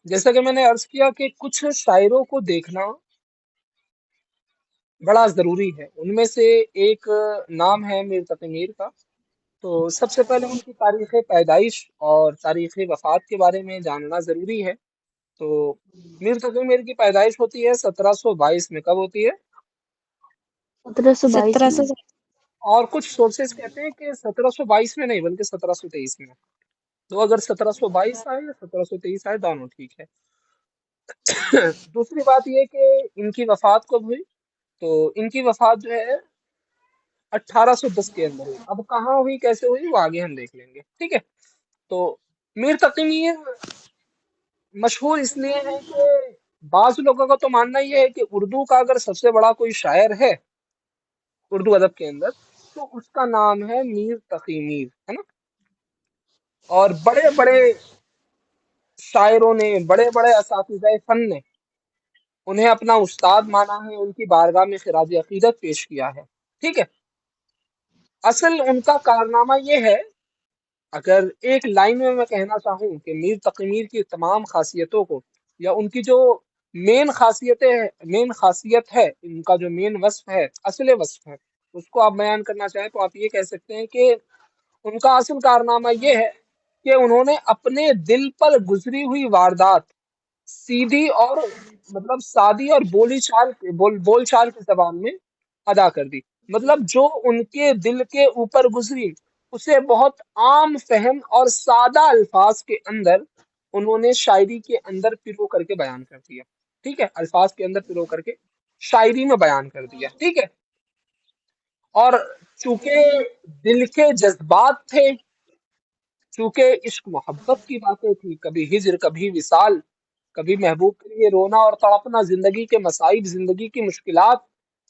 جیسا کہ میں نے عرض کیا کہ کچھ شاعروں کو دیکھنا بڑا ضروری ہے، ان میں سے ایک نام ہے میر تقی میر کا۔ تو سب سے پہلے ان کی تاریخ پیدائش اور تاریخ وفات کے بارے میں جاننا ضروری ہے۔ تو میر تقی میر کی پیدائش ہوتی ہے 1722 میں۔ کب ہوتی ہے؟ 1722 1700 میں۔ اور کچھ سورسز کہتے ہیں کہ 1722 میں نہیں بلکہ 1723 میں۔ تو اگر 1722 آئے یا 1723 آئے دونوں ٹھیک ہے۔ دوسری بات یہ کہ ان کی وفات کب ہوئی؟ تو ان کی وفات جو ہے 1810 کے اندر ہوئی۔ اب کہاں ہوئی، کیسے ہوئی، وہ آگے ہم دیکھ لیں گے، ٹھیک ہے۔ تو میر تقی میر مشہور اس لیے ہے کہ بعض لوگوں کا تو ماننا یہ ہے کہ اردو کا اگر سب سے بڑا کوئی شاعر ہے اردو ادب کے اندر تو اس کا نام ہے میر تقی میر، ہے نا۔ اور بڑے بڑے شاعروں نے، بڑے بڑے اساتذہ فن نے انہیں اپنا استاد مانا ہے، ان کی بارگاہ میں خراج عقیدت پیش کیا ہے، ٹھیک ہے۔ اصل ان کا کارنامہ یہ ہے، اگر ایک لائن میں کہنا چاہوں کہ میر تقی میر کی تمام خاصیتوں کو، یا ان کی جو مین خاصیت ہے، ان کا جو مین وصف ہے، اصل وصف ہے، اس کو آپ بیان کرنا چاہیں تو آپ یہ کہہ سکتے ہیں کہ ان کا اصل کارنامہ یہ ہے کہ انہوں نے اپنے دل پر گزری ہوئی واردات سیدھی اور مطلب سادی اور بول چال کی زبان میں ادا کر دی۔ مطلب جو ان کے دل کے اوپر گزری اسے بہت عام فہم اور سادہ الفاظ کے اندر انہوں نے شاعری کے اندر پرو کر کے بیان کر دیا، ٹھیک ہے، الفاظ کے اندر پرو کر کے شاعری میں بیان کر دیا، ٹھیک ہے۔ اور چونکہ دل کے جذبات تھے، چونکہ عشق محبت کی باتیں تھی، کبھی ہجر کبھی وصال، کبھی محبوب کے لیے رونا اور تڑپنا، زندگی کے مصائب، زندگی کی مشکلات،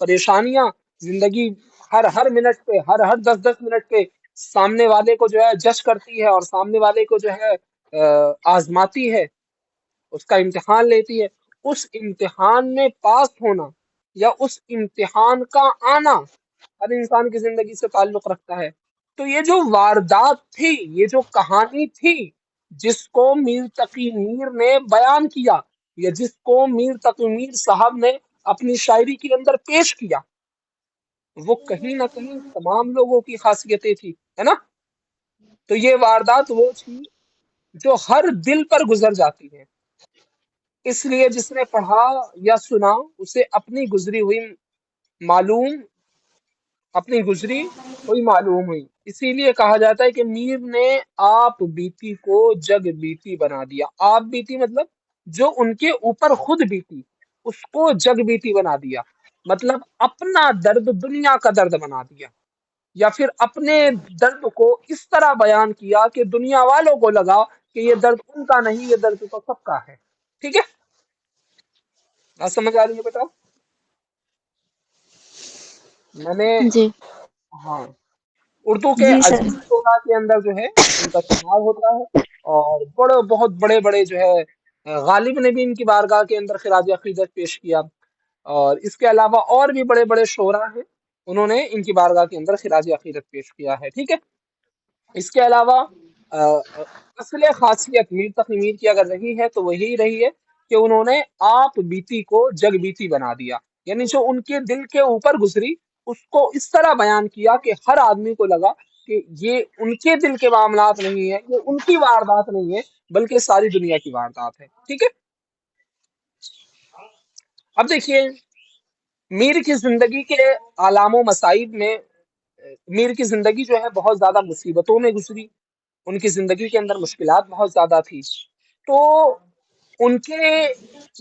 پریشانیاں، زندگی ہر منٹ پہ، ہر 10 10 منٹ پہ سامنے والے کو جو ہے جج کرتی ہے اور سامنے والے کو جو ہے آزماتی ہے، اس کا امتحان لیتی ہے۔ اس امتحان میں پاس ہونا یا اس امتحان کا آنا ہر انسان کی زندگی سے تعلق رکھتا ہے۔ تو یہ جو واردات تھی، یہ جو کہانی تھی جس کو میر تقی میر نے بیان کیا، یا جس کو میر تقی میر صاحب نے اپنی شاعری کے اندر پیش کیا، وہ کہیں نہ کہیں تمام لوگوں کی خاصیتیں تھی، ہے نا۔ تو یہ واردات وہ تھی جو ہر دل پر گزر جاتی ہے، اس لیے جس نے پڑھا یا سنا اسے معلوم اپنی گزری ہوئی معلوم ہوئی۔ اسی لیے کہا جاتا ہے کہ میر نے آپ بیتی کو جگ بیتی بنا دیا۔ آپ بیتی مطلب جو ان کے اوپر خود بیتی اس کو جگ بیتی بنا دیا، مطلب اپنا درد دنیا کا درد بنا دیا، یا پھر اپنے درد کو اس طرح بیان کیا کہ دنیا والوں کو لگا کہ یہ درد ان کا نہیں، یہ درد تو سب کا ہے، ٹھیک ہے۔ بات سمجھ آ رہی ہے بیٹا؟ میں نے، جی ہاں، اردو کے جی سر۔ عجیب شعراء کے اندر جو ہے ان کا شمار ہوتا ہے، اور بہت بڑے بڑے جو ہے غالب نے بھی ان کی بارگاہ کے اندر خراج عقیدت پیش کیا، اور اس کے علاوہ اور بھی بڑے بڑے شعراء ہیں، انہوں نے ان کی بارگاہ کے اندر خراج عقیدت پیش کیا ہے، ٹھیک ہے۔ اس کے علاوہ آ، اصل خاصیت میر تقی میر کی اگر رہی ہے تو وہی رہی ہے کہ انہوں نے آپ بیتی کو جگ بیتی بنا دیا، یعنی جو ان کے دل کے اوپر گزری اس کو اس طرح بیان کیا کہ ہر آدمی کو لگا کہ یہ ان کے دل کے معاملات نہیں ہے، یہ ان کی واردات نہیں ہے، بلکہ ساری دنیا کی واردات ہے، ٹھیک ہے۔ اب دیکھیے میر کی زندگی کے آلام و مصائب میں، میر کی زندگی جو ہے بہت زیادہ مصیبتوں میں گزری، ان کی زندگی کے اندر مشکلات بہت زیادہ تھی۔ تو ان کے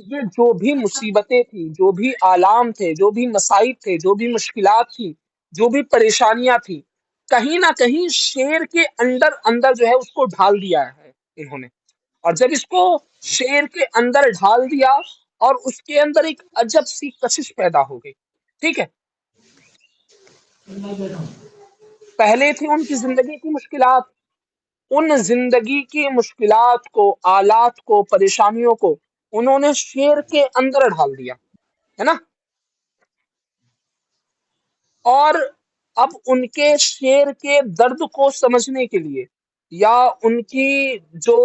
یہ جو بھی مصیبتیں تھیں، جو بھی آلام تھے، جو بھی مصائب تھے، جو بھی مشکلات تھیں، جو بھی پریشانیاں تھیں، کہیں نہ کہیں شعر کے اندر اندر جو ہے اس کو ڈھال دیا ہے انہوں نے۔ اور جب اس کو شعر کے اندر ڈھال دیا اور اس کے اندر ایک عجب سی کشش پیدا ہو گئی، ٹھیک ہے۔ پہلے تھی ان کی زندگی کی مشکلات، ان زندگی کی مشکلات کو، آلات کو، پریشانیوں کو انہوں نے شعر کے اندر ڈھال دیا، ہے نا۔ اور اب ان کے شعر کے درد کو سمجھنے کے لیے، یا ان کی جو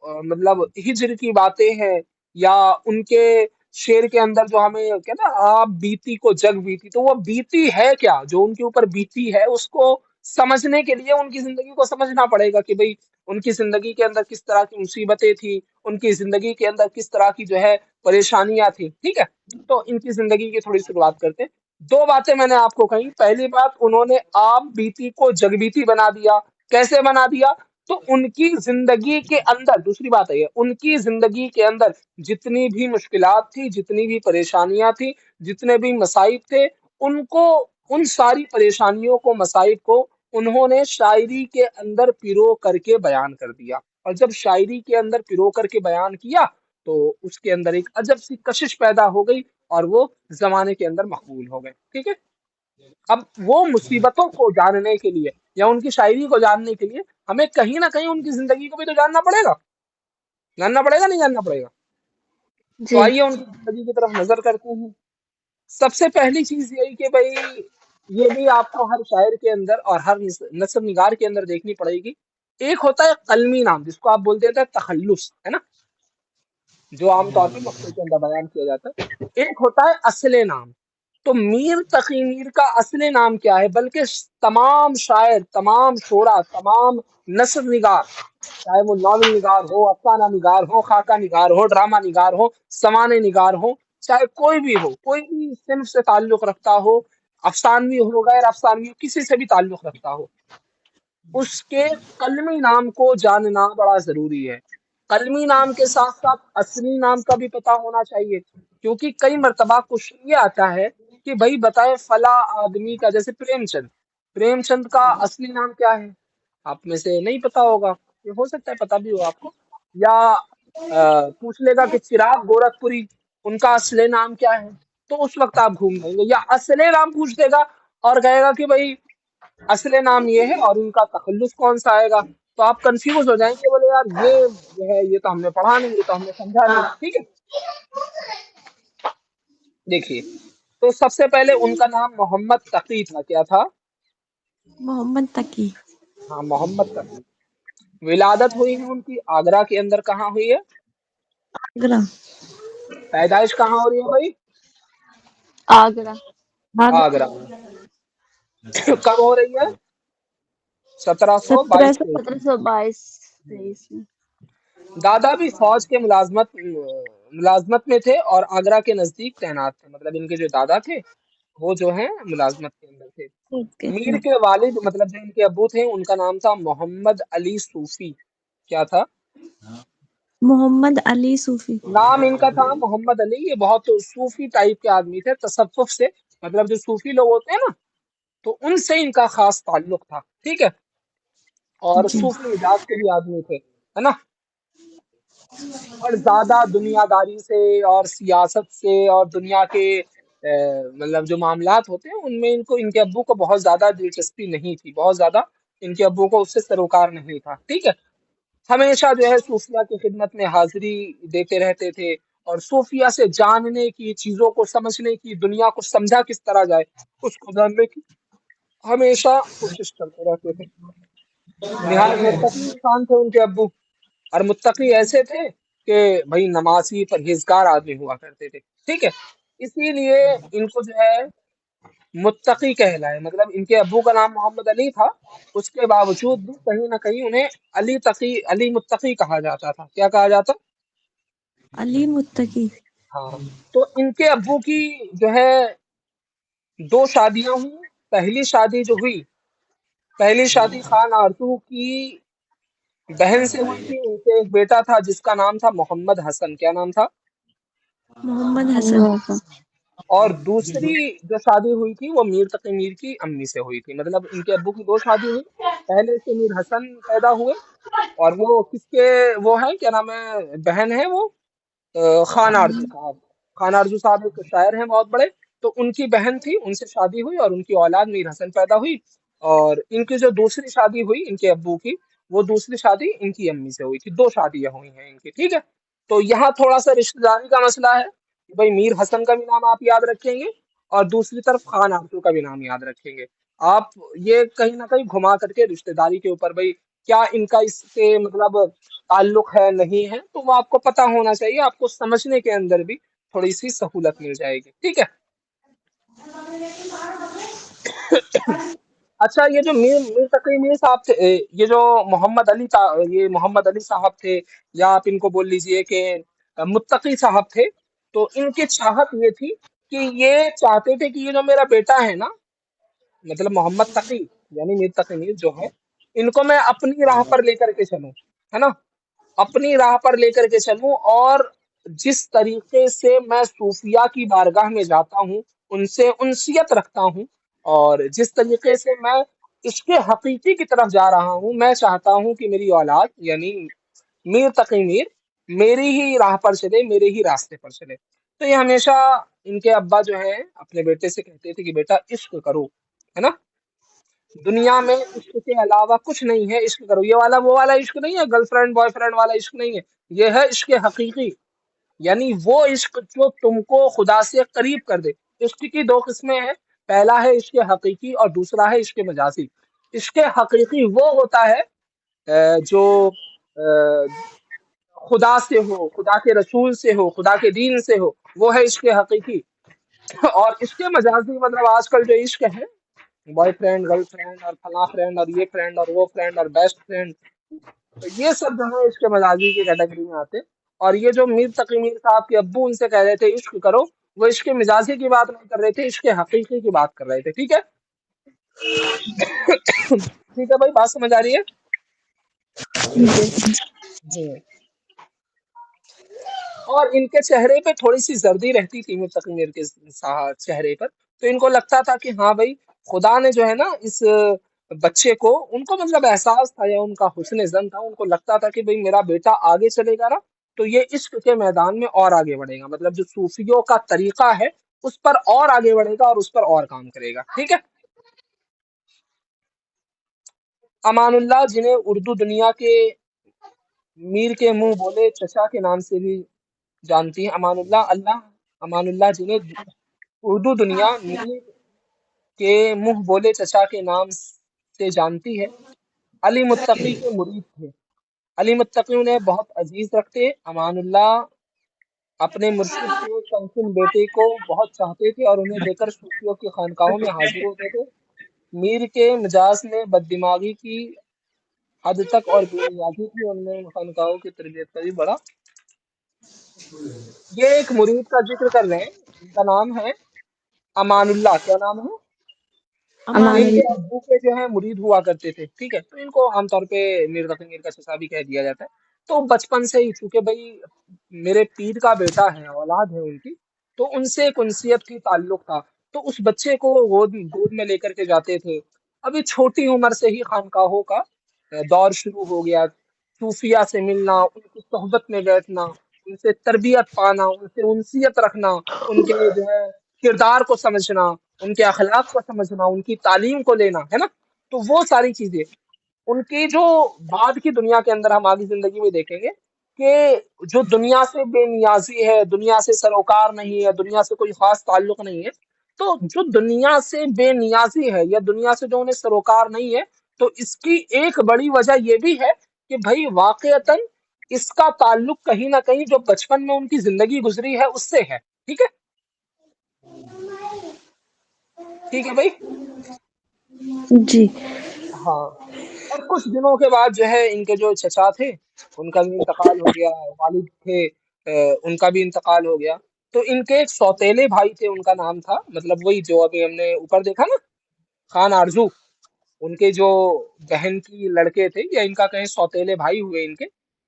मतलब हिज्र की बातें हैं, या उनके शेर के अंदर जो हमें क्या ना, आप बीती को जग बीती, तो वो बीती है क्या जो उनके ऊपर बीती है, उसको समझने के लिए उनकी जिंदगी को समझना पड़ेगा कि भाई उनकी जिंदगी के अंदर किस तरह की मुसीबतें थी, उनकी जिंदगी के अंदर किस तरह की जो है परेशानियां थी। ठीक है, तो इनकी जिंदगी की थोड़ी शुरुआत करते हैं। दो बातें मैंने आपको कही। पहली बात, उन्होंने आप बीती को जगबीती बना दिया। कैसे बना दिया? तो उनकी जिंदगी के अंदर, दूसरी बात है ये, उनकी जिंदगी के अंदर जितनी भी मुश्किलात थी, जितनी भी परेशानियां थी, जितने भी मसाइब थे, उनको, उन सारी परेशानियों को, मसाइब को उन्होंने शायरी के अंदर पिरो करके बयान कर दिया। और जब शायरी के अंदर पिरो करके बयान किया, तो उसके अंदर एक अजब सी कशिश पैदा हो गई, और वो जमाने के अंदर मकबूल हो गए। ठीक है, अब वो मुसीबतों को जानने के लिए या उनकी शायरी को जानने के लिए हमें कहीं ना कहीं उनकी जिंदगी को भी तो जानना पड़ेगा। जानना पड़ेगा, नहीं जानना पड़ेगा? तो जी। आइए उनकी जिंदगी की तरफ नजर करते हैं। सबसे पहली चीज यही कि भाई, ये भी आपको हर शायर के अंदर और हर नस्र निगार के अंदर देखनी पड़ेगी। एक होता है कलमी नाम, जिसको आप बोलते हैं तखल्लुस, है ना, जो आमतौर पर मकते के अंदर बयान किया जाता है। एक होता है असले नाम। तो मीर तकी मीर का असली नाम क्या है? बल्कि तमाम शायर, तमाम शोरा, तमाम नस्र निगार, चाहे वो नॉवल निगार हो, अफसाना निगार हो, खाका निगार हो, ड्रामा निगार हो, समाने निगार हो, चाहे कोई भी हो, कोई भी सिर्फ से ताल्लुक रखता हो, अफसानवी हो, गैर अफसानवी हो, किसी से भी ताल्लुक रखता हो, उसके कलमी नाम को जानना बड़ा जरूरी है। कलमी नाम के साथ साथ असली नाम का भी पता होना चाहिए, क्योंकि कई मर्तबा क्वेश्चन ये आता है कि भाई बताए फला आदमी का, जैसे प्रेमचंद, प्रेमचंद का असली नाम क्या है? आप में से नहीं पता होगा, ये हो सकता है पता भी हो आपको। या पूछ लेगा कि चिराग गोरखपुरी, उनका असली नाम क्या है? तो उस वक्त आप घूम जाएंगे। या असली नाम पूछ देगा और कहेगा कि भाई असली नाम ये है और इनका तखल्लुस कौन सा आएगा, तो आप कंफ्यूज हो जाएंगे, बोले यार ये जो है ये तो हमने पढ़ा नहीं, ये तो हमने समझा नहीं। ठीक है, देखिए, तो सबसे पहले उनका नाम मोहम्मद तकी था। क्या था? मोहम्मद तकी। हाँ, मोहम्मद तकी। विलादत हुई है उनकी आगरा के अंदर। कहाँ हुई है? आगरा। पैदाइश कहाँ हो रही है भाई? आगरा। आगरा। आगरा में। कब हो रही है? 1700 1722 को। 1722 23 में। दादा भी फौज के मुलाजमत में थे और आगरा के नजदीक तैनात थे। मतलब इनके जो दादा थे वो जो है मुलाजमत के अंदर थे। ओके। मीर के वालिद, मतलब जो इनके अब्बू थे, उनका नाम था मोहम्मद अली सूफी। क्या था? मोहम्मद अली सूफी। नाम इनका था मोहम्मद अली। ये बहुत सूफी टाइप के आदमी थे, तसव्वुफ से, मतलब जो सूफी लोग होते हैं ना, तो उनसे इनका खास ताल्लुक था। ठीक है, और जी। सूफी मिजाज के भी आदमी थे, है ना। और ज्यादा दुनियादारी से और सियासत से और दुनिया के मतलब जो मामलात होते हैं उनमें इनको, इनके अब्बू को बहुत ज्यादा दिलचस्पी नहीं थी, बहुत ज्यादा इनके अब्बू को उससे सरोकार नहीं था। ठीक है, हमेशा जो है सूफिया की खिदमत में हाजिरी देते रहते थे, और सूफिया से जानने की, चीजों को समझने की, दुनिया को समझा किस तरह जाए उसको जानने की हमेशा कोशिश करते रहते थे। निहायत मुत्तकी इंसान थे उनके अब्बू। और मुत्तकी ऐसे थे कि भाई नमाजी परहेजगार आदमी हुआ करते थे। ठीक है, इसीलिए इनको जो है मुत्तकी कहलाए। मतलब इनके अब्बू का नाम मोहम्मद अली था, उसके बावजूद भी कहीं ना कहीं उन्हें अली तकी, अली मुत्तकी कहा जाता था। क्या कहा जाता? अली मुत्तकी। हाँ। तो इनके अब्बू की जो है दो शादियां हुई। पहली शादी जो हुई, पहली शादी खान आरतू की बहन से हुई थी। उनके एक बेटा था जिसका नाम था मोहम्मद हसन। क्या नाम था? मोहम्मद हसन। और दूसरी जो शादी हुई थी वो मीर तकी मीर की अम्मी से हुई थी। मतलब इनके अब्बू की दो शादी हुई। पहले से मीर हसन पैदा हुए, और वो किसके, वो है क्या नाम है, बहन है वो, खान आरजू साहब। खान आरजू साहब एक शायर हैं बहुत बड़े। तो उनकी बहन थी, उनसे शादी हुई और उनकी औलाद मीर हसन पैदा हुई। और इनकी जो दूसरी शादी हुई इनके अब्बू की, वो दूसरी शादी इनकी अम्मी से हुई थी। दो शादियां हुई हैं इनकी। ठीक है, तो यहाँ थोड़ा सा रिश्तेदारी का मसला है कि भाई मीर हसन का भी नाम आप याद रखेंगे, और दूसरी तरफ खान आरजू का भी नाम याद रखेंगे आप। ये कहीं ना कहीं घुमा करके रिश्तेदारी के ऊपर, भाई क्या इनका इससे मतलब ताल्लुक है नहीं है, तो वो आपको पता होना चाहिए, आपको समझने के अंदर भी थोड़ी सी सहूलत मिल जाएगी। ठीक है। अच्छा, ये जो मीर मीर तकी मीर साहब थे, ये जो ये मोहम्मद अली साहब थे, या आप इनको बोल लीजिए कि मुत्तकी साहब थे। तो इनकी चाहत ये थी कि ये चाहते थे कि ये जो मेरा बेटा है ना, मतलब मोहम्मद तकी यानी मीर तकी मीर जो है, इनको मैं अपनी राह पर लेकर के चलूं, है ना, अपनी राह पर लेकर के चलूं। और जिस तरीके से मैं सूफिया की बारगाह में जाता हूँ, उनसे उनसियत रखता हूँ, और जिस तरीके से मैं इसके हकीकी की तरफ जा रहा हूँ, मैं चाहता हूँ कि मेरी औलाद यानी मीर तकी मीर मेरी ही राह पर चले, मेरे ही रास्ते पर चले। तो ये हमेशा इनके अब्बा जो है अपने बेटे से कहते थे कि बेटा इश्क करो, है ना, दुनिया में इश्क के अलावा कुछ नहीं है, इश्क करो। ये वाला वो वाला इश्क नहीं है, गर्लफ्रेंड बॉयफ्रेंड वाला इश्क नहीं है, ये है इश्क हकीकी, यानी वो इश्क जो तुमको खुदा से करीब कर दे। इश्क की दो किस्में हैं, पहला है इश्क हकीकी और दूसरा है इश्क मजाजी। इश्क हकीकी वो होता है जो खुदा से हो, खुदा के रसूल से हो, खुदा के दीन से हो, वो है इश्क हकीकी। और इश्क मजाजी मतलब आजकल जो इश्क है, बॉयफ्रेंड गर्लफ्रेंड और फला फ्रेंड और ये फ्रेंड और वो फ्रेंड और बेस्ट फ्रेंड, तो ये सब जो है इसके मजाजी की कैटेगरी में आते हैं। और ये जो मीर तकी मीर साहब के अब्बू उनसे कह रहे थे इश्क करो, वो इसके मिजाजी की बात नहीं कर रहे थे, इसके हकीकी की बात कर रहे थे। ठीक है। ठीक है भाई, बात समझ आ रही है? हम्म। और इनके चेहरे पे थोड़ी सी जर्दी रहती थी मीर तकी मीर के चेहरे पर। तो इनको लगता था कि हाँ भाई, खुदा ने जो है ना इस बच्चे को, उनको मतलब एहसास था या उनका हुस्न ज़न था, उनको लगता था कि भाई मेरा बेटा आगे चलेगा ना, तो ये इश्क के मैदान में और आगे बढ़ेगा, मतलब जो सूफियों का तरीका है उस पर और आगे बढ़ेगा और उस पर और काम करेगा। ठीक है। अमानुल्लाह, जिन्हें उर्दू दुनिया के मीर के मुंह बोले चचा के नाम से भी जानती है, अमानुल्लाह जिन्हें उर्दू दुनिया मीर के मुंह बोले चचा के नाम से जानती है, अली मुत्तकी के मुरीद थे। अली मुत्तकी उन्हें बहुत अजीज रखते। अमानुल्लाह अपने मुर्शिद के कमसिन बेटे को बहुत चाहते थे और उन्हें देखकर सूफियों की खानकाहों में हाजिर होते थे। मीर के मिजाज में बददिमागी की हद तक और बेनियाजी थी, उनने उन खानकाहों की तरबियत का भी बड़ा। ये एक मुरीद का जिक्र कर रहे हैं, इनका नाम है अमानुल्लाह। क्या नाम है? ये अमान इनके अब्बू के जो है मुरीद हुआ करते थे। ठीक है, तो इनको आमतौर पे मीर तकी मीर का चचा भी कह दिया जाता है। तो बचपन से ही, चूंकि भाई मेरे पीर का बेटा है, औलाद है उनकी, तो उनसे एक उनसियत थी, ताल्लुक था। तो उस बच्चे को वो गोद गोद में लेकर के जाते थे। अभी छोटी उम्र से ही खानकाहों का दौर शुरू हो गया, सूफिया से मिलना, उनकी सोहबत में बैठना, उनसे तरबियत पाना, उनसे उनसियत रखना, उनके जो है किरदार को समझना, उनके अखलाक को समझना, उनकी तालीम को लेना, है ना। तो वो सारी चीजें उनकी जो बाद की दुनिया के अंदर हम आगे जिंदगी में देखेंगे कि जो दुनिया से बेनियाजी है, दुनिया से सरोकार नहीं है, दुनिया से कोई खास ताल्लुक नहीं है, तो जो दुनिया से बेनियाजी है या दुनिया से जो उन्हें सरोकार नहीं है, तो इसकी एक बड़ी वजह ये भी है कि भाई वाकईतन इसका ताल्लुक कहीं ना कहीं जो बचपन में उनकी जिंदगी गुजरी है उससे है। ठीक है। ठीक है भाई। जी। हाँ। और कुछ दिनों के बाद जो है इनके जो चचा थे, उनका भी इंतकाल हो गया, वालिद थे, उनका भी इंतकाल हो गया। तो इनके एक सौतेले भाई थे, उनका नाम था, मतलब वही जो अभी हमने ऊपर देखा ना, खान आरजू, उनके जो बहन की लड़के थे, या इनका कहें सौतेले भाई हुए इनके,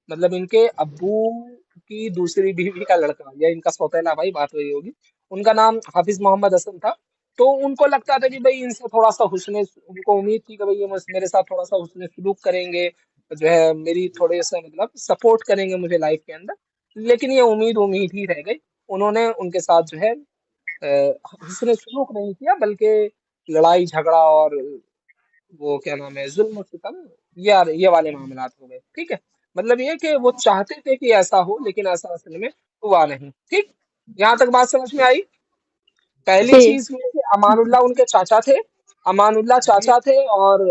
मतलब इनके अब्बू की दूसरी बीवी का लड़का, या इनका सौतेला भाई, बात वही होगी। उनका नाम हाफिज मोहम्मद हसन था। तो उनको लगता था कि भाई इनसे थोड़ा सा हुस्न, उनको उम्मीद थी कि भाई ये मेरे साथ थोड़ा सा हुस्न सलूक करेंगे, जो है मेरी थोड़े सा मतलब सपोर्ट करेंगे मुझे लाइफ के अंदर। लेकिन ये उम्मीद उम्मीद ही रह गई। उन्होंने उनके साथ जो है हुस्न सलूक नहीं किया, बल्कि लड़ाई झगड़ा और वो क्या नाम है, जुल्म सितम, ये वाले मामलात हो गए। ठीक है। मतलब ये कि वो चाहते थे कि ऐसा हो, लेकिन ऐसा असल में हुआ नहीं। ठीक। यहाँ तक बात समझ में आई? पहली जी। चीज ये कि अमानुल्लाह उनके चाचा थे, अमानुल्लाह चाचा थे, और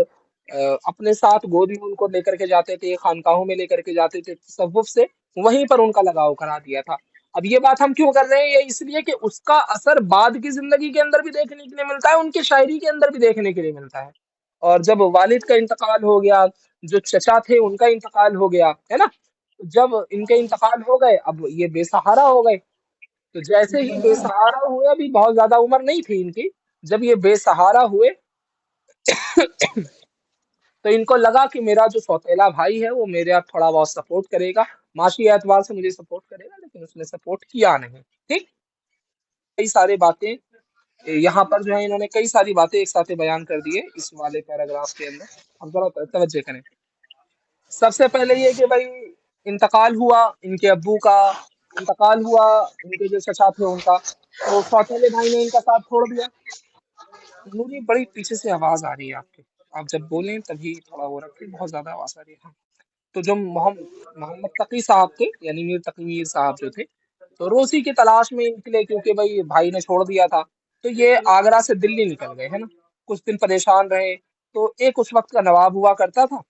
अपने साथ गोद में उनको लेकर के जाते थे, खानकाहों में लेकर के जाते थे, तसव्वुफ से वहीं पर उनका लगाव करा दिया था। अब ये बात हम क्यों कर रहे हैं? ये इसलिए कि उसका असर बाद की जिंदगी के अंदर भी देखने के लिए मिलता है, उनकी शायरी के अंदर भी देखने के लिए मिलता है। और जब वालिद का इंतकाल हो गया, जो चचा थे उनका इंतकाल हो गया, है ना? तो जब इनके इंतकाल हो गए, अब ये बेसहारा हो गए। तो जैसे ही बेसहारा हुए, अभी बहुत ज्यादा उम्र नहीं थी इनकी, जब ये बेसहारा हुए तो इनको लगा कि मेरा जो सौतेला भाई है वो मेरे आप थोड़ा बहुत सपोर्ट करेगा, माशी एतबार से मुझे सपोर्ट करेगा, लेकिन उसने सपोर्ट किया नहीं। ठीक। कई सारी बातें यहाँ पर जो है इन्होंने कई सारी बातें एक साथ बयान कर दी है इस वाले पैराग्राफ के अंदर। अब जरा तवज्जो करें। सबसे पहले ये कि भाई इंतकाल हुआ इनके अब्बू का, इंतकाल हुआ इनके जो चचा थे उनका, तो सौतेले भाई ने इनका साथ छोड़ दिया। नूरी, बड़ी पीछे से आवाज आ रही है आपके, आप जब बोलें तभी थोड़ा वो रखें, बहुत ज्यादा आवाज आ रही है। हाँ। तो जो मोहम्मद तकी साहब थे, यानी मीर तकी मीर साहब जो थे, तो रोजी की तलाश में निकले, क्योंकि भाई भाई ने छोड़ दिया था। तो ये आगरा से दिल्ली निकल गए, है ना? कुछ दिन परेशान रहे। तो एक उस वक्त का नवाब हुआ करता था,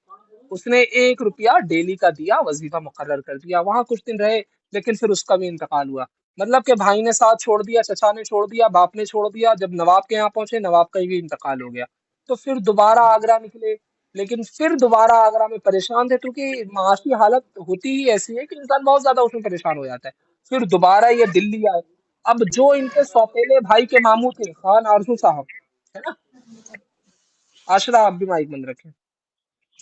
उसने 1 रुपया डेली का दिया, वजीफा मुकर्रर कर दिया। वहां कुछ दिन रहे, लेकिन फिर उसका भी इंतकाल हुआ। मतलब कि भाई ने साथ छोड़ दिया, चचा ने छोड़ दिया, बाप ने छोड़ दिया। जब नवाब के यहाँ पहुंचे, नवाब का भी इंतकाल हो गया। तो फिर दोबारा आगरा निकले, लेकिन फिर दोबारा आगरा में परेशान थे, क्योंकि माशी हालत होती ही ऐसी है कि इंसान बहुत ज्यादा उसमें परेशान हो जाता है। फिर दोबारा ये दिल्ली आए। अब जो इनके सौतेले भाई के मामू थे, खान आरजू साहब, है ना? आशरा, आप भी माइक बंद रखें।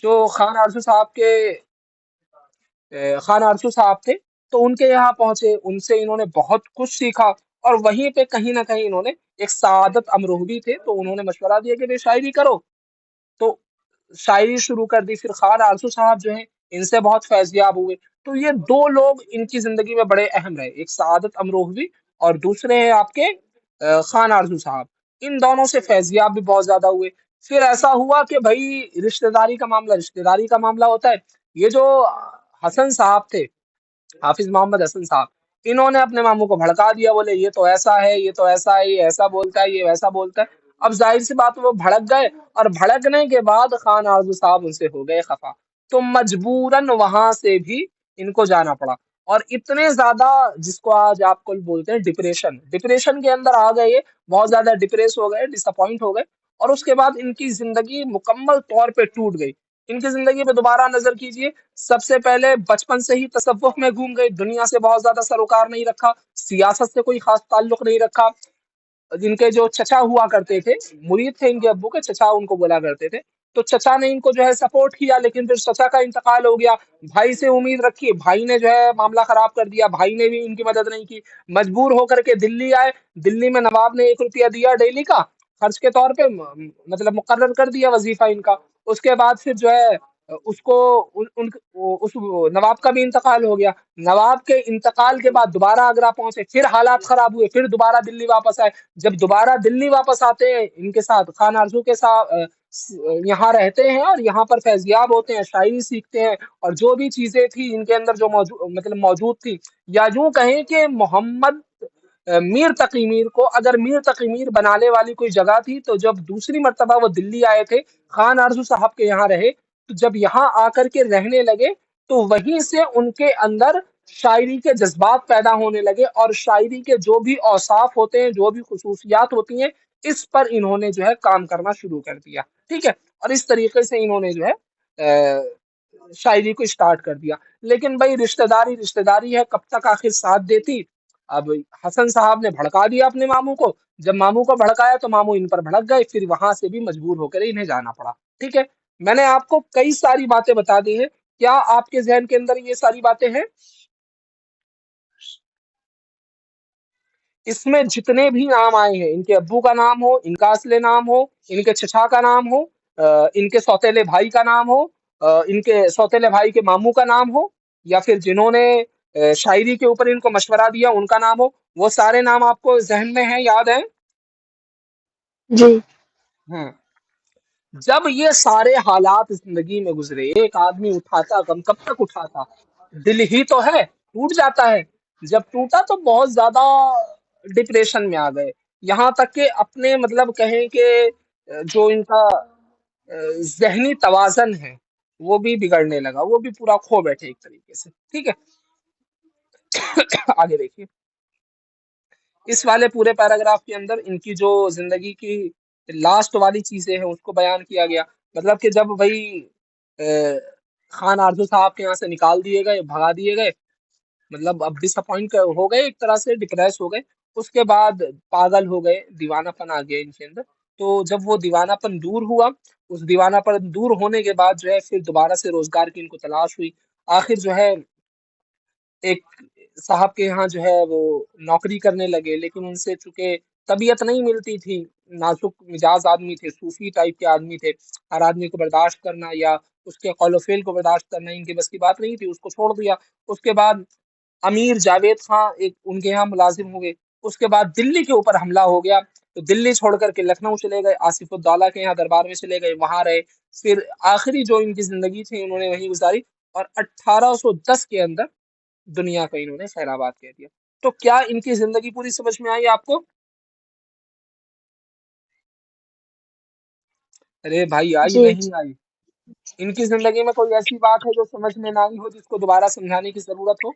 जो खान आरजू साहब के खान आरजू साहब थे, तो उनके यहाँ पहुंचे, उनसे इन्होंने बहुत कुछ सीखा। और वहीं पे कहीं ना कहीं इन्होंने, एक सादत अमरोही थे, तो उन्होंने मशवरा दिया कि भाई शायरी करो। तो शायरी शुरू कर दी। फिर खान आरजू साहब जो हैं, इनसे बहुत फैज़याब हुए। तो ये दो लोग इनकी जिंदगी में बड़े अहम रहे, एक सादत अमरोहवी और दूसरे हैं आपके खान आरजू साहब। इन दोनों से फैज़याब भी बहुत ज्यादा हुए। फिर ऐसा हुआ कि भाई रिश्तेदारी का मामला होता है। ये जो हसन साहब थे, हाफिज मोहम्मद हसन साहब, इन्होंने अपने मामू को भड़का दिया। बोले ये तो ऐसा है, ये तो ऐसा है, ये ऐसा बोलता है, ये वैसा बोलता है। अब जाहिर सी बात है, वो भड़क गए। और भड़कने के बाद खान आरजू साहब उनसे हो गए खफा। तो मजबूरन वहां से भी इनको जाना पड़ा। और इतने ज्यादा, जिसको आज आप कुल बोलते हैं डिप्रेशन, डिप्रेशन के अंदर आ गए ये, बहुत ज्यादा डिप्रेस हो गए, डिसअपॉइंट हो गए। और उसके बाद इनकी जिंदगी मुकम्मल तौर पे टूट गई। इनकी जिंदगी पे दोबारा नजर कीजिए। सबसे पहले बचपन से ही तसव्वुफ में घूम गए, दुनिया से बहुत ज्यादा सरोकार नहीं रखा, सियासत से कोई खास ताल्लुक नहीं रखा। जिनके जो चचा हुआ करते थे, मुरीद थे इनके अब्बू के, चचा उनको बोला करते थे। तो चचा ने इनको जो है सपोर्ट किया, लेकिन फिर चचा का इंतकाल हो गया। भाई से उम्मीद रखी, भाई ने जो है मामला खराब कर दिया, भाई ने भी इनकी मदद नहीं की। मजबूर होकर के दिल्ली आए। दिल्ली में नवाब ने 1 रुपया दिया डेली का खर्च के तौर पे, मतलब मुकर्रर कर दिया वजीफा इनका। उसके बाद फिर जो है उसको उस नवाब का भी इंतकाल हो गया। नवाब के इंतकाल के बाद दोबारा आगरा पहुंचे, फिर हालात खराब हुए, फिर दोबारा दिल्ली वापस आए। जब दोबारा दिल्ली वापस आते हैं, इनके साथ खान आरजू के साथ यहाँ रहते हैं और यहाँ पर फैजियाब होते हैं, शायरी सीखते हैं। और जो भी चीजें थी इनके अंदर जो मौजूद थी, या यूं कहें कि मोहम्मद मीर तकी मीर को अगर मीर तकी मीर बनाने वाली कोई जगह थी, तो जब दूसरी मर्तबा वो दिल्ली आए थे, खान आरजू साहब के यहाँ रहे, तो जब यहाँ आकर के रहने लगे, तो वहीं से उनके अंदर शायरी के जज्बात पैदा होने लगे। और शायरी के जो भी औसाफ होते हैं, जो भी खुसूसियात होती हैं, इस पर इन्होंने जो है काम करना शुरू कर दिया। ठीक है। और इस तरीके से इन्होंने जो है शायरी को स्टार्ट कर दिया। लेकिन भाई रिश्तेदारी रिश्तेदारी है, कब तक आखिर साथ देती। अब हसन साहब ने भड़का दिया अपने मामू को। जब मामू को भड़काया, तो मामू इन पर भड़क गए, फिर वहां से भी मजबूर होकर इन्हें जाना पड़ा। ठीक है। मैंने आपको कई सारी बातें बता दी हैं, क्या आपके जहन के अंदर ये सारी बातें हैं? इसमें जितने भी नाम आए हैं, इनके अब्बू का नाम हो, इनका असली नाम हो, इनके चचा का नाम हो, इनके सौतेले भाई का नाम हो, इनके सौतेले भाई के मामू का नाम हो, या फिर जिन्होंने शायरी के ऊपर इनको मशवरा दिया उनका नाम हो, वो सारे नाम आपको जहन में है, याद है? जी। हम्म। जब ये सारे हालात जिंदगी में गुजरे, एक आदमी उठाता गम कब तक उठाता, दिल ही तो है, टूट जाता है। जब टूटा तो बहुत ज्यादा डिप्रेशन में आ गए। यहाँ तक कि अपने, मतलब कहें कि जो इनका ذہنی توازن ہے وہ بھی بگڑنے لگا، وہ بھی پورا کھو بیٹھے ایک طریقے سے، ٹھیک ہے۔ آگے دیکھیے، اس والے پورے پیراگراف کے اندر ان کی جو زندگی کی لاسٹ والی چیزیں ہیں اس کو بیان کیا گیا، مطلب کہ جب وہی خان آرزو صاحب کے یہاں سے نکال دیے گئے، بھگا دیے گئے، مطلب اب ڈس اپوائنٹ ہو گئے، ایک طرح سے ڈپریس ہو گئے، اس کے بعد پاگل ہو گئے، دیوانہ پن آ گیا ان کے اندر۔ تو جب وہ دیوانہ پن دور ہوا، اس دیوانہ پن دور ہونے کے بعد جو ہے پھر دوبارہ سے روزگار کی ان کو تلاش ہوئی، آخر جو ہے ایک صاحب کے یہاں جو ہے وہ نوکری کرنے لگے، لیکن ان سے چونکہ طبیعت نہیں ملتی تھی، نازک مزاج آدمی تھے، صوفی ٹائپ کے آدمی تھے، ہر آدمی کو برداشت کرنا یا اس کے قول و فعل کو برداشت کرنا ان کی بس کی بات نہیں تھی، اس کو چھوڑ دیا۔ اس کے بعد امیر جاوید خان ایک ان کے یہاں ملازم ہوئے، اس کے بعد دلی کے اوپر حملہ ہو گیا تو دلی چھوڑ کر کے لکھنؤ چلے گئے، آصف الدولہ کے یہاں دربار میں چلے گئے، وہاں رہے، پھر آخری جو ان کی زندگی تھی انہوں نے وہیں گزاری، اور 1810 کے اندر دنیا کا انہوں نے خیر آباد کہہ دیا۔ تو کیا ان کی زندگی پوری سمجھ میں آئی آپ کو؟ ارے بھائی آئی جی نہیں آئی؟ ان کی زندگی میں کوئی ایسی بات ہے جو سمجھ میں نہ آئی ہو، جس کو دوبارہ سمجھانے کی ضرورت ہو؟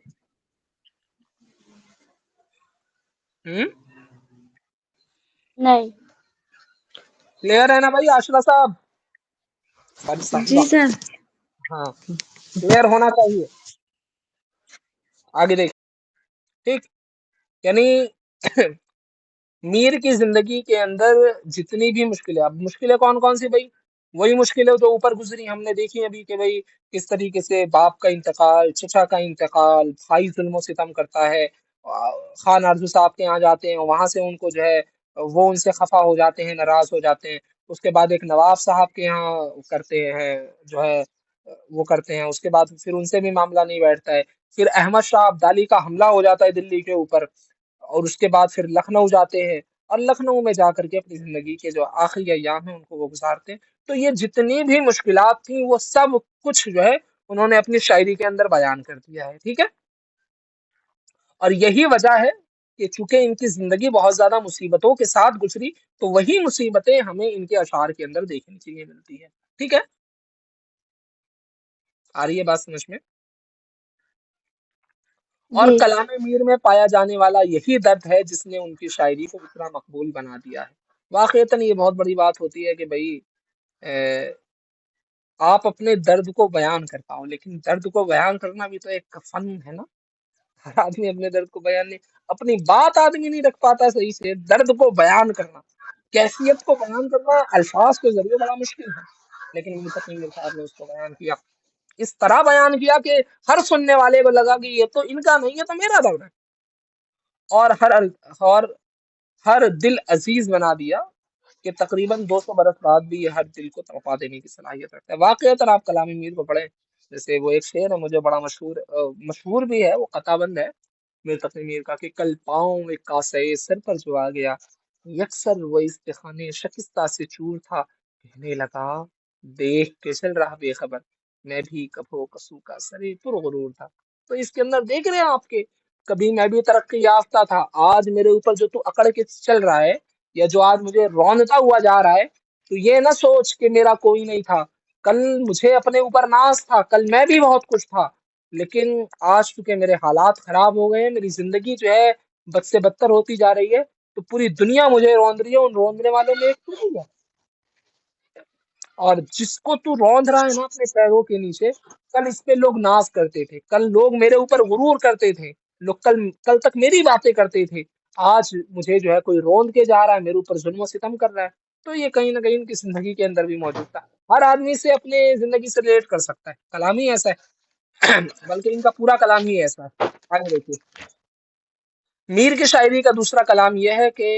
ہوں نہیں کلیئر ہے نا بھائی عاشرہ صاحب؟ سوری جی صاحبہ، سر ہاں کلیئر ہونا چاہیے۔ آگے دیکھ، ٹھیک، یعنی میر کی زندگی کے اندر جتنی بھی مشکلیں، اب مشکلیں کون کون سی بھائی؟ وہی مشکلیں جو اوپر گزری ہم نے دیکھی ابھی کہ بھائی کس طریقے سے باپ کا انتقال، چچا کا انتقال، بھائی ظلم و ستم کرتا ہے، خان آرزو صاحب کے یہاں جاتے ہیں، وہاں سے ان کو جو ہے وہ ان سے خفا ہو جاتے ہیں، ناراض ہو جاتے ہیں، اس کے بعد ایک نواب صاحب کے یہاں کرتے ہیں جو ہے وہ کرتے ہیں، اس کے بعد پھر ان سے بھی معاملہ نہیں بیٹھتا ہے، پھر احمد شاہ ابدالی کا حملہ ہو جاتا ہے دلی کے اوپر، اور اس کے بعد پھر لکھنؤ جاتے ہیں، اور لکھنؤ میں جا کر کے اپنی زندگی کے جو آخری ایام ہیں ان کو وہ گزارتے ہیں۔ تو یہ جتنی بھی مشکلات تھیں وہ سب کچھ جو ہے انہوں نے اپنی شاعری کے اندر بیان کر دیا ہے، ٹھیک ہے۔ اور یہی وجہ ہے کہ چونکہ ان کی زندگی بہت زیادہ مصیبتوں کے ساتھ گزری، تو وہی مصیبتیں ہمیں ان کے اشعار کے اندر دیکھنے کے لیے ملتی ہے، ٹھیک ہے۔ آ رہی ہے بات سمجھ میں؟ اور جی کلام میر میں پایا جانے والا یہی درد ہے جس نے ان کی شاعری کو اتنا مقبول بنا دیا ہے۔ واقعتاً یہ بہت بڑی بات ہوتی ہے کہ بھائی آپ اپنے درد کو بیان کر پاؤ، لیکن درد کو بیان کرنا بھی تو ایک فن ہے نا۔ ہر آدمی اپنے درد کو بیان نہیں، اپنی بات آدمی نہیں رکھ پاتا صحیح سے، درد کو بیان کرنا، کیفیت کو بیان کرنا الفاظ کے ذریعے بڑا مشکل ہے، لیکن منتقم میر صاحب نے اس کو بیان کیا، اس طرح بیان کیا کہ ہر سننے والے کو لگا کہ یہ تو ان کا نہیں ہے تو میرا درد ہے، اور اور ہر دل عزیز بنا دیا کہ تقریباً 200 برس بعد بھی یہ ہر دل کو تڑپا دینے کی صلاحیت رکھتا ہے۔ واقعتاً آپ کلام میر کو پڑھیں، جیسے وہ ایک شعر ہے مجھے بڑا مشہور مشہور بھی ہے، وہ قطع بند ہے میر تقی میر کا، کہ کل پاؤں ایک کاسے سر پر جو آ گیا، یکسر وہ استخانے شکستہ سے چور تھا، کہنے لگا دیکھ کے چل رہا بے خبر، میں بھی کبھو کسو کا سرے پر غرور تھا۔ تو اس کے اندر دیکھ رہے ہیں آپ کے، کبھی میں بھی ترقی یافتہ تھا، آج میرے اوپر جو تو اکڑ کے چل رہا ہے یا جو آج مجھے رونتا ہوا جا رہا ہے، تو یہ نہ سوچ کہ میرا کوئی نہیں تھا، کل مجھے اپنے اوپر ناز تھا، کل میں بھی بہت کچھ تھا، لیکن آج چونکہ میرے حالات خراب ہو گئے ہیں، میری زندگی جو ہے بد سے بدتر ہوتی جا رہی ہے، تو پوری دنیا مجھے روند رہی ہے، ان روندنے والوں میں ایک تو نہیں ہے، اور جس کو تو روند رہا ہے نا اپنے پیروں کے نیچے، کل اس پہ لوگ ناز کرتے تھے، کل لوگ میرے اوپر غرور کرتے تھے، لوگ کل تک میری باتیں کرتے تھے، آج مجھے جو ہے کوئی روند کے جا رہا ہے، میرے اوپر ظلم و ستم کر رہا ہے۔ تو یہ کہیں نہ کہیں ان کی زندگی کے اندر بھی موجود تھا، ہر آدمی سے اپنے زندگی سے ریلیٹ کر سکتا ہے، کلام ہی ایسا ہے بلکہ ان کا پورا کلام ہی ایسا ہے۔ آگے دیکھیے، میر کی شاعری کا دوسرا کلام یہ ہے کہ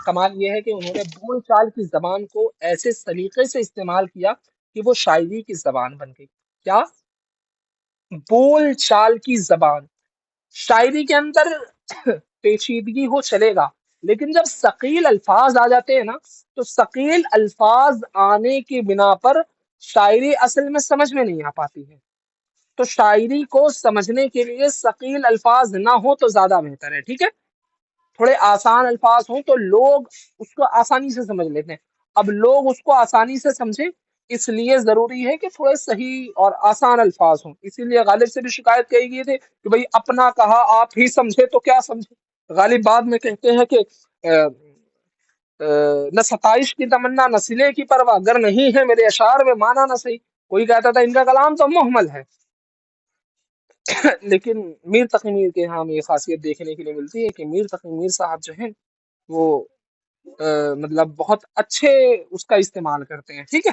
کمال یہ ہے کہ انہوں نے بول چال کی زبان کو ایسے سلیقے سے استعمال کیا کہ وہ شاعری کی زبان بن گئی۔ کیا؟ بول چال کی زبان، شاعری کے اندر پیچیدگی ہو چلے گا، لیکن جب ثقیل الفاظ آ جاتے ہیں نا، تو ثقیل الفاظ آنے کی بنا پر شاعری اصل میں سمجھ میں نہیں آ پاتی ہے، تو شاعری کو سمجھنے کے لیے ثقیل الفاظ نہ ہو تو زیادہ بہتر ہے، ٹھیک ہے۔ تھوڑے آسان الفاظ ہوں تو لوگ اس کو آسانی سے سمجھ لیتے ہیں۔ اب لوگ اس کو آسانی سے سمجھیں، اس لیے ضروری ہے کہ تھوڑے صحیح اور آسان الفاظ ہوں. اسی لیے غالب سے بھی شکایت کہی گئی تھی کہ بھئی اپنا کہا آپ ہی سمجھے تو کیا سمجھے. غالب بعد میں کہتے ہیں کہ نہ ستائش کی تمنا نہ صلے کی پرواہ، گر نہیں ہے میرے اشعار میں مانا نہ صحیح. کوئی کہتا تھا ان کا کلام تو محمل ہے. لیکن میر تقی میر کے ہاں ہمیں یہ خاصیت دیکھنے کے لیے ملتی ہے کہ میر تقی میر صاحب جو ہیں وہ مطلب بہت اچھے اس کا استعمال کرتے ہیں. ٹھیک ہے،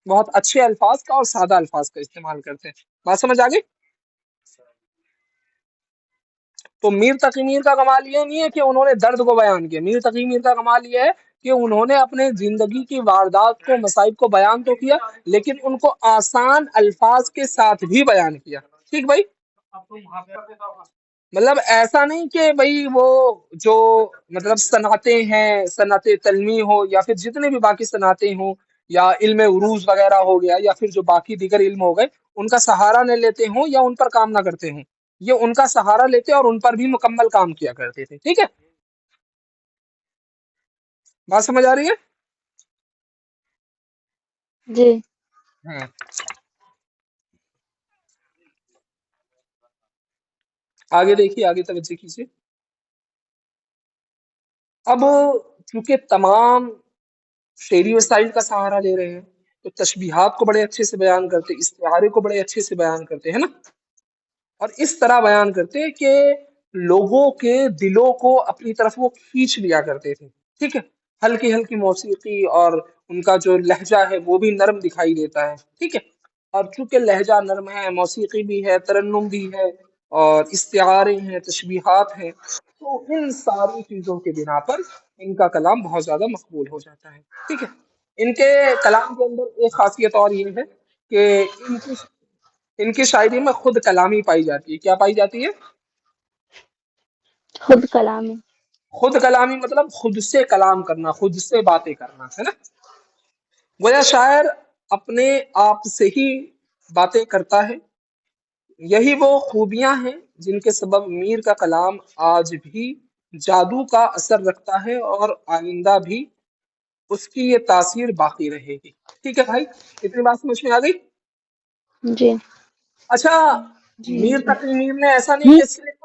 بہت اچھے الفاظ کا اور سادہ الفاظ کا استعمال کرتے ہیں. بات سمجھ آ گئی؟ تو میر تقی میر کا کمال یہ نہیں ہے کہ انہوں نے درد کو بیان کیا. میر تقی میر کا کمال یہ ہے کہ انہوں نے اپنے زندگی کی واردات کو، مصائب کو بیان تو کیا، لیکن ان کو آسان الفاظ کے ساتھ بھی بیان کیا. ٹھیک بھائی، مطلب ایسا نہیں کہ بھئی وہ جو مطلب صنعتیں ہیں، صنعت تعلیمی ہو یا پھر جتنے بھی باقی صنعتیں ہوں یا علم عروض وغیرہ ہو گیا یا پھر جو باقی دیگر علم ہو گئے، ان کا سہارا نہ لیتے ہوں یا ان پر کام نہ کرتے ہوں. یہ ان کا سہارا لیتے اور ان پر بھی مکمل کام کیا کرتے تھے. ٹھیک ہے، بات سمجھ آ رہی ہے؟ جی. ہاں. آگے دیکھیے، آگے توجہ کیجیے. اب چونکہ تمام شعری وسائل کا سہارا لے رہے ہیں تو تشبیہات کو بڑے اچھے سے بیان کرتے، استعارے کو بڑے اچھے سے بیان کرتے ہیں نا، اور اس طرح بیان کرتے کہ لوگوں کے دلوں کو اپنی طرف وہ کھینچ لیا کرتے تھے. ٹھیک ہے، ہلکی ہلکی موسیقی اور ان کا جو لہجہ ہے وہ بھی نرم دکھائی دیتا ہے. ٹھیک ہے، اور چونکہ لہجہ نرم ہے، موسیقی بھی ہے، ترنم بھی ہے، اور استعارے ہیں، تشبیہات ہیں، تو ان ساری چیزوں کے بنا پر ان کا کلام بہت زیادہ مقبول ہو جاتا ہے. ٹھیک ہے، ان کے کلام کے اندر ایک خاصیت اور یہ ہے کہ ان کی شاعری میں خود کلامی پائی جاتی ہے. کیا پائی جاتی ہے؟ خود کلامی. خود کلامی مطلب خود سے کلام کرنا، خود سے باتیں کرنا، ہے نا. گویا شاعر اپنے آپ سے ہی باتیں کرتا ہے. یہی وہ خوبیاں ہیں جن کے سبب میر کا کلام آج بھی جادو کا اثر رکھتا ہے اور آئندہ بھی اس کی یہ تاثیر باقی رہے گی. ٹھیک ہے بھائی، اتنی بات سمجھ میں آ گئی؟ جی. اچھا، جی. میر تقی میر نے ایسا نہیں کہ صرف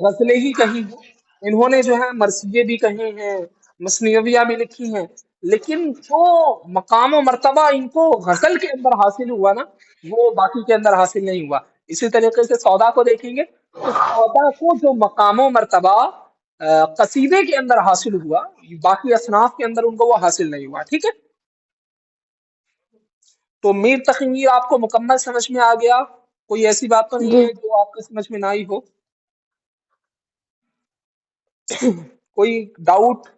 غزلیں ہی کہی ہیں، انہوں نے جو ہے مرثیے بھی کہے ہیں، مثنویاں بھی لکھی ہیں، لیکن جو مقام و مرتبہ ان کو غزل کے اندر حاصل ہوا نا، وہ باقی کے اندر حاصل نہیں ہوا. اسی طریقے سے سودا کو دیکھیں گے تو سودا کو جو مقام و مرتبہ قصیدے کے اندر حاصل ہوا، باقی اصناف کے اندر ان کو وہ حاصل نہیں ہوا. ٹھیک ہے، تو میر تقی میر آپ کو مکمل سمجھ میں آ گیا؟ کوئی ایسی بات تو نہیں جی. ہے جو آپ کو سمجھ میں نہ آئی ہو؟ کوئی ڈاؤٹ